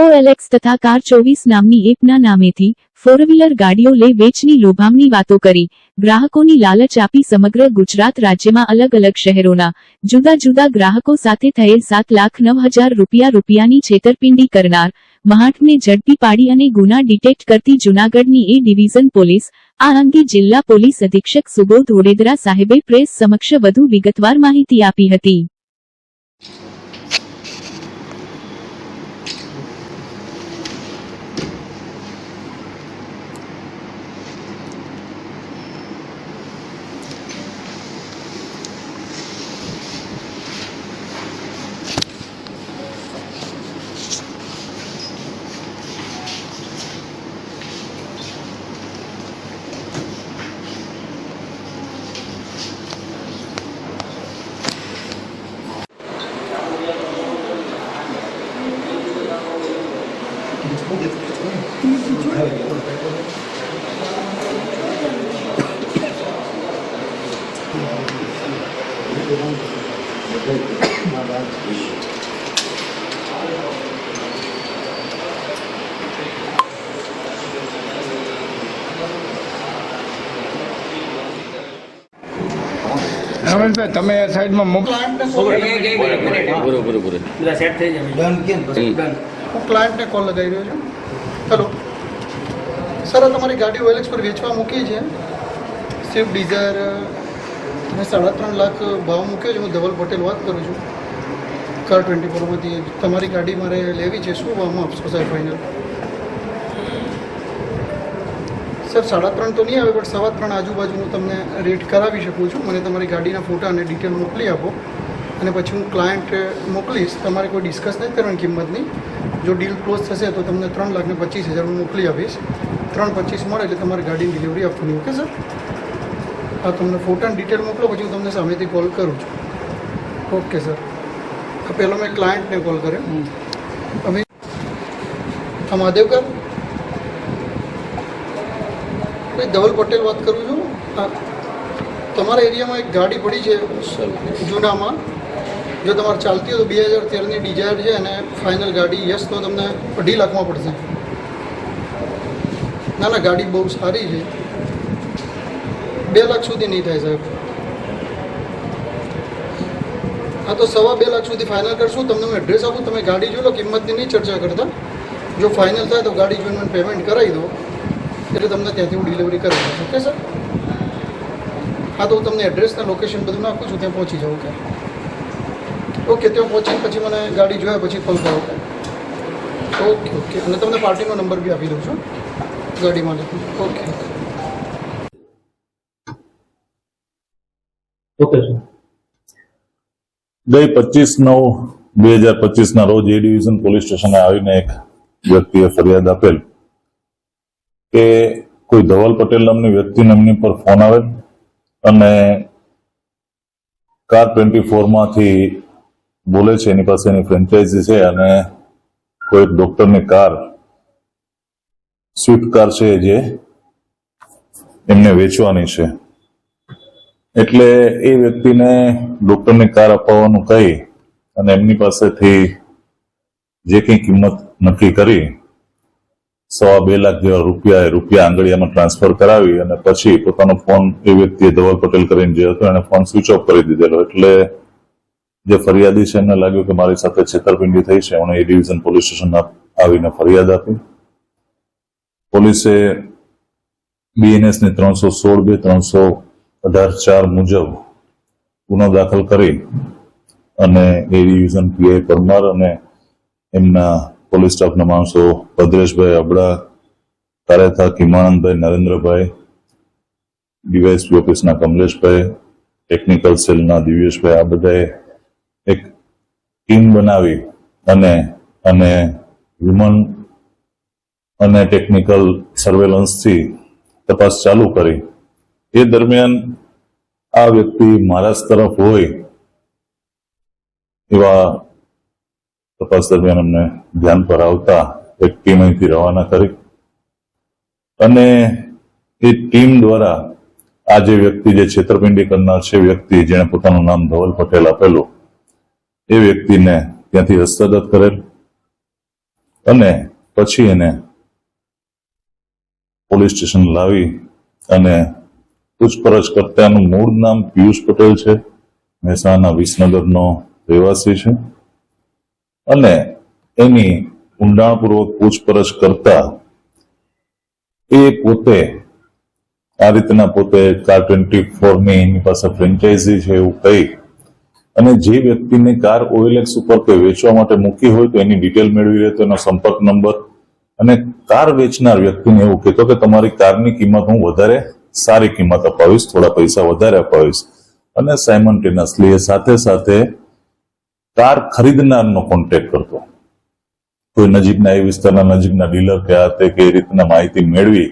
OLX તથા car 24 નામની એપના નામેથી ફોર વ્હીલર ગાડીઓ લે વેચની લોભામણી વાતો કરી ગ્રાહકોની લાલચ આપી સમગ્ર ગુજરાત રાજ્યમાં અલગ અલગ શહેરોના જુદા જુદા ગ્રાહકો સાથે થયેલ 7,09,000 રૂપિયાની છેતરપિંડી કરનાર મહાટને ઝડપી પાડી અને ગુના ડિટેક્ટ કરતી જૂનાગઢની એ ડિવિઝન પોલીસ આ અંગે જિલ્લા પોલીસ અધિક્ષક સુબોધ ઓડેદરા સાહેબે પ્રેસ સમક્ષ વધુ વિગતવાર માહિતી આપી હતી. રમેશભાઈ તમે સાઈડમાં હું ક્લાયન્ટને કોલ લગાવી રહ્યો છું. હેલો સર, તમારી ગાડી OLX પર વેચવા મૂકી છે. સ્વિફ્ટ ડિઝાયર મેં 3.5 લાખ ભાવ મૂક્યો છે. હું ધવલ પટેલ વાત કરું છું કાર 24માંથી. તમારી ગાડી મારે લેવી છે. શું ભાવમાં આપશો સાહેબ ફાઇનલ? સર 3.5 તો નહીં આવે, બટ 3.25 આજુબાજુ હું તમને રેટ કરાવી શકું છું. મને તમારી ગાડીના ફોટા અને ડિટેલ મોકલી આપો અને પછી હું ક્લાયન્ટ મોકલીશ. તમારે કોઈ ડિસ્કસ નથી કરવાની કિંમતની. જો ડીલ ક્લોઝ થશે તો તમને 3,25,000 હું મોકલી આપીશ. 3.25 મળે એટલે તમારી ગાડીની ડિલિવરી આપવાની. Okay sir? હા, તમને ફોટા અને ડિટેલ મોકલો, પછી હું તમને સામેથી કોલ કરું છું. Okay sir. પહેલો મેં ક્લાયન્ટને કોલ કર્યો. અમે મહાદેવકર ધવલ પટેલ વાત કરું છું. તમારા એરિયામાં એક ગાડી પડી છે જૂનામાં. જો તમારે ચાલતી હોય તો 2013ની ડિઝાયર છે અને ફાઇનલ ગાડી યસ તો તમને 2.5 લાખમાં પડશે. ના ના, ગાડી બહુ સારી છે. 2 લાખ સુધી નહીં થાય સાહેબ. હા, તો 2.25 લાખ સુધી ફાઇનલ કરશું. તમને હું એડ્રેસ આપું, તમે ગાડી જોઈ લો. કિંમતની નહીં ચર્ચા કરતા. જો ફાઇનલ થાય તો ગાડી જોઈને મને પેમેન્ટ કરાવી દો એટલે તમને ત્યાંથી હું ડિલિવરી કરી દઉં. Okay sir? હા, તો હું તમને એડ્રેસના લોકેશન બધું નાખું છું, ત્યાં પહોંચી જાઉં. ઓકે, ત્યાં પહોંચીને પછી મને ગાડી જોયા પછી કોલ કરો. Okay okay. અને તમને પાર્ટીનો નંબર બી આપી દઉં છું ગાડીમાં. Okay okay sir. ગઈ 25/9/2025 રોજ એ ડિવિઝન પોલીસ સ્ટેશને આવીને એક વ્યક્તિએ ફરિયાદ આપેલ કે કોઈ ધવલ પટેલ નામની વ્યક્તિ એમની પર ફોન આવે અને કાર 24માંથી બોલે છે. એની પાસે એની ફ્રેન્ચાઇઝી છે અને કોઈ ડોક્ટરની કાર સ્વિફ્ટ કાર છે જે એમને વેચવાની છે. એટલે એ વ્યક્તિને ડોક્ટરની કાર અપાવવાનું કહી અને એમની પાસેથી જે કંઈ કિંમત નક્કી કરી 2.25 લાખ જેવા રૂપિયા આંગળીયામાં ટ્રાન્સફર કરાવી અને પછી પોતાનો ફોન એ વ્યક્તિએ ધવલ પટેલ કરીને જે હતો એને ફોન સ્વિચ ઓફ કરી દીધેલો. એટલે જે ફરિયાદી છે એમને લાગ્યું કે મારી સાથે છેતરપિંડી થઈ છે. એમણે એ ડિવિઝન પોલીસ સ્ટેશન આવીને ફરિયાદ આપી. પોલીસે BNS ની 316/318(4) મુજબ ગુનો દાખલ કરી અને એ ડિવિઝન PI પરમાર અને એમના પોલીસ સ્ટાફના માણસો ભદ્રેશભાઈ અબડા, કારેથા કિમાનંદભાઈ, નરેન્દ્રભાઈ, ડીવાયએસપી ઓફિસના કમલેશભાઈ, ટેકનિકલ સેલના દિવ્યેશભાઈ, આ બધાએ એક ટીમ બનાવી અને હ્યુમન અને ટેકનિકલ સર્વેલન્સથી તપાસ ચાલુ કરી. એ દરમિયાન આ વ્યક્તિ મહારાષ્ટ્ર તરફ હોય એવા તપાસ દરમિયાન અમને ધ્યાન પર આવતા એક ટીમ અહીંથી રવાના કરી અને એ ટીમ દ્વારા આ જે વ્યક્તિ જે છેતરપિંડી કરનાર છે વ્યક્તિ જેણે પોતાનું નામ ધવલ પટેલ આપેલું એ વ્યક્તિને ત્યાંથી હસ્તગત કરેલ અને પછી એને પોલીસ સ્ટેશન લાવી અને પૂછપરછ કરતા એનું મૂળ નામ પિયુષ પટેલ છે, મહેસાણા વિસનગરનો રહેવાસી છે અને એની ઊંડાણપૂર્વક પૂછપરછ કરતા એ પોતે આ રીતના પોતે કાર 24 ની એની પાસે ફ્રેન્ચાઇઝી છે એવું કહી અને જે વ્યક્તિને કાર OLX ઉપર કે વેચવા માટે મૂકી હોય તો એની ડિટેલ મેળવી લેતો, એનો સંપર્ક નંબર અને કાર વેચનાર વ્યક્તિને એવું કહેતો કે તમારી કારની કિંમત હું વધારે સારી કિંમત અપાવીશ, થોડા પૈસા વધારે અપાવીશ અને સાયમલ્ટેનિયસલી એ સાથે સાથે કાર ખરીદનારનો કોન્ટેક્ટ કરતો. કોઈ નજીકના એ વિસ્તારના નજીકના ડીલર કે આ તે કે એ રીતના માહિતી મેળવી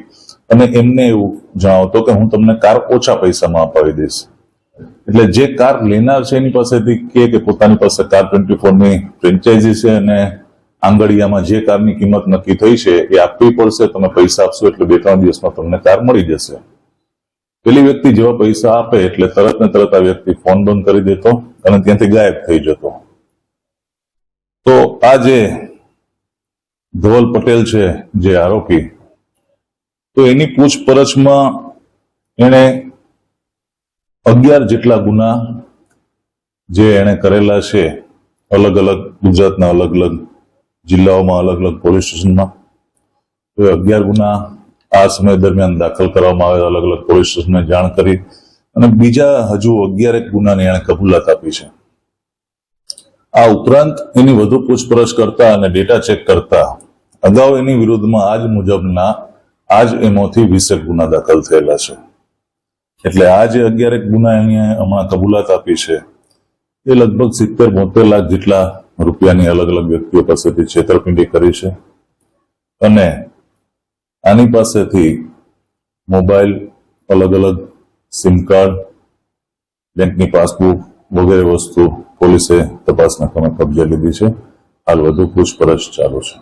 અને એમને એવું જણાવતો કે હું તમને કાર ઓછા પૈસામાં અપાવી દઈશ. એટલે જે કાર લેનાર છે એની પાસેથી કે પોતાની પાસે કાર 24 ની ફ્રેન્ચાઇઝી છે અને આંગળીયામાં જે કારની કિંમત નક્કી થઈ છે એ આપવી પડશે, તમે પૈસા આપશો એટલે 2-3 દિવસમાં તમને કાર મળી જશે. પેલી વ્યક્તિ જેવા પૈસા આપે એટલે તરત ને તરત આ વ્યક્તિ ફોન બંધ કરી દેતો અને ત્યાંથી ગાયબ થઈ જતો. તો આ જે ધવલ પટેલ છે જે આરોપી, તો એની પૂછપરછમાં એને 11 જેટલા ગુના જે એને કરેલા છે અલગ અલગ ગુજરાતના અલગ અલગ જિલ્લાઓમાં અલગ અલગ પોલીસ સ્ટેશનમાં. તો 11 ગુના આ સમય દરમિયાન દાખલ કરવામાં આવે, અલગ અલગ પોલીસ સ્ટેશનને જાણ કરી અને બીજા હજુ 11 ગુનાની એને કબૂલાત આપી છે. આ ઉપરાંત એની વધુ પૂછપરછ કરતા અને ડેટા ચેક કરતા અગાઉ એની વિરુદ્ધમાં આજ મુજબના આજ એમોથી 20 ગુના દાખલ થયેલા છે. એટલે આ જે 11 ગુના એની હમણાં કબૂલાત આપી છે એ લગભગ 70-72 લાખ જેટલા રૂપિયાની અલગ અલગ વ્યક્તિઓ પાસેથી છેતરપિંડી કરી છે અને આની પાસેથી મોબાઈલ, અલગ અલગ સિમ કાર્ડ, બેંકની પાસબુક વગેરે વસ્તુ પોલીસે તપાસના કામે કબજે લીધી છે. હાલ વધુ પૂછપરછ ચાલુ છે.